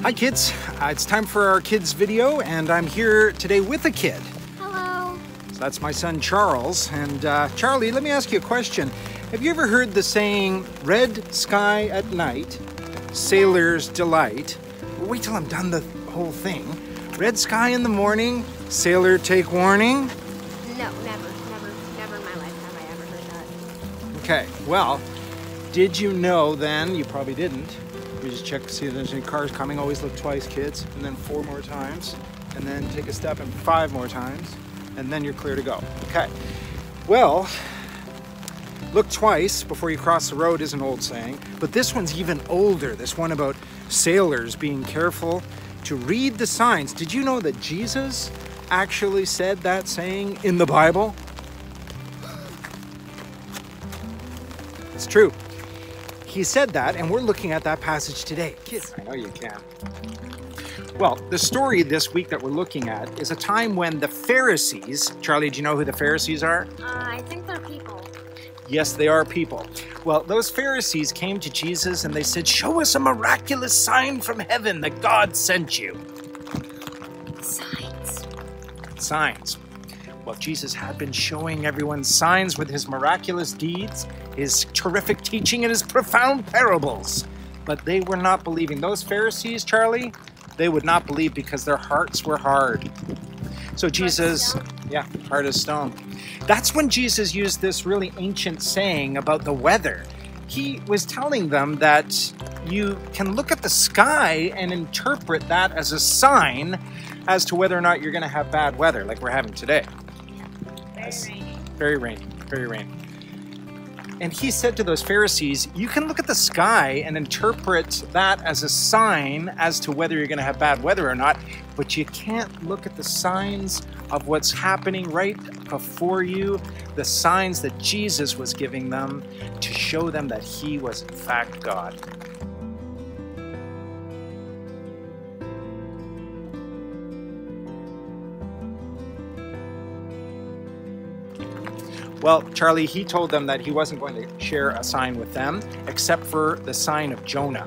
Hi kids, it's time for our kids video and I'm here today with a kid. Hello. So that's my son Charles. And Charlie, let me ask you a question. Have you ever heard the saying, red sky at night, sailor's delight? Well, wait till I'm done the whole thing. Red sky in the morning, sailor take warning? No, never in my life have I ever heard that. Okay, well, did you know then, you probably didn't, you just check to see if there's any cars coming, always look twice kids, and then 4 more times, and then take a step and 5 more times, and then you're clear to go. Okay, well, look twice before you cross the road is an old saying, but this one's even older, this one about sailors being careful to read the signs. Did you know that Jesus actually said that saying in the Bible? It's true. He said that, and we're looking at that passage today. Kids, I know you can. Well, the story this week that we're looking at is a time when the Pharisees, Charlie, do you know who the Pharisees are? I think they're people. Yes, they are people. Well, those Pharisees came to Jesus and they said, show us a miraculous sign from heaven that God sent you. Signs. Well, Jesus had been showing everyone signs with his miraculous deeds, his terrific teaching, and his profound parables. But they were not believing. Those Pharisees, Charlie, they would not believe because their hearts were hard. So Jesus, hard as stone. That's when Jesus used this really ancient saying about the weather. He was telling them that you can look at the sky and interpret that as a sign as to whether or not you're going to have bad weather like we're having today. Very rainy. Very rainy. And he said to those Pharisees, you can look at the sky and interpret that as a sign as to whether you're going to have bad weather or not, but you can't look at the signs of what's happening right before you, the signs that Jesus was giving them to show them that he was in fact God. Well, Charlie, he told them that he wasn't going to share a sign with them, except for the sign of Jonah.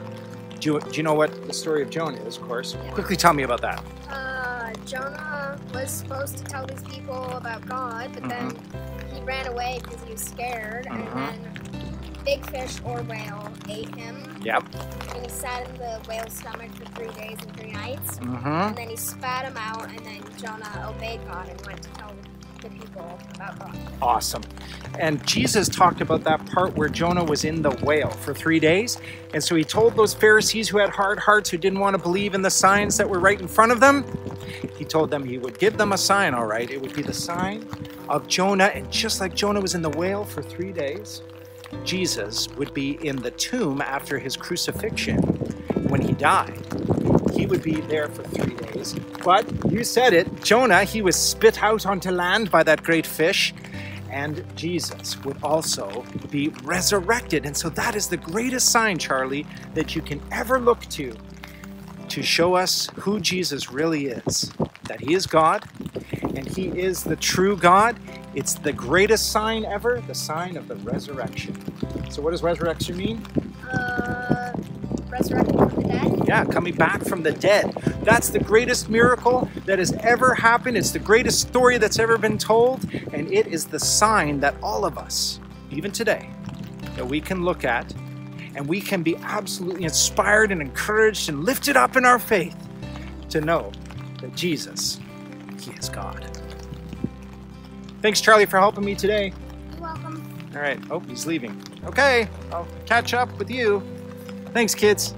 Do you know what the story of Jonah is, of course? Yeah. Quickly tell me about that. Jonah was supposed to tell these people about God, but then he ran away because he was scared, and then big fish or whale ate him. Yep. And he sat in the whale's stomach for 3 days and 3 nights, and then he spat him out, and then Jonah obeyed God and went to tell the people about God. Awesome. And Jesus talked about that part where Jonah was in the whale for 3 days. And so he told those Pharisees who had hard hearts, who didn't want to believe in the signs that were right in front of them, he told them he would give them a sign, all right? It would be the sign of Jonah. And just like Jonah was in the whale for 3 days, Jesus would be in the tomb after his crucifixion when he died. He would be there for 3 days. But you said it, Jonah, he was spit out onto land by that great fish. And Jesus would also be resurrected. And so that is the greatest sign, Charlie, that you can ever look to show us who Jesus really is. That he is God, and he is the true God. It's the greatest sign ever, the sign of the resurrection. So what does resurrection mean? Resurrected from the dead? Yeah, coming back from the dead. That's the greatest miracle that has ever happened. It's the greatest story that's ever been told. And it is the sign that all of us, even today, that we can look at and we can be absolutely inspired and encouraged and lifted up in our faith to know that Jesus, he is God. Thanks, Charlie, for helping me today. You're welcome. All right. Oh, he's leaving. Okay, I'll catch up with you. Thanks, kids.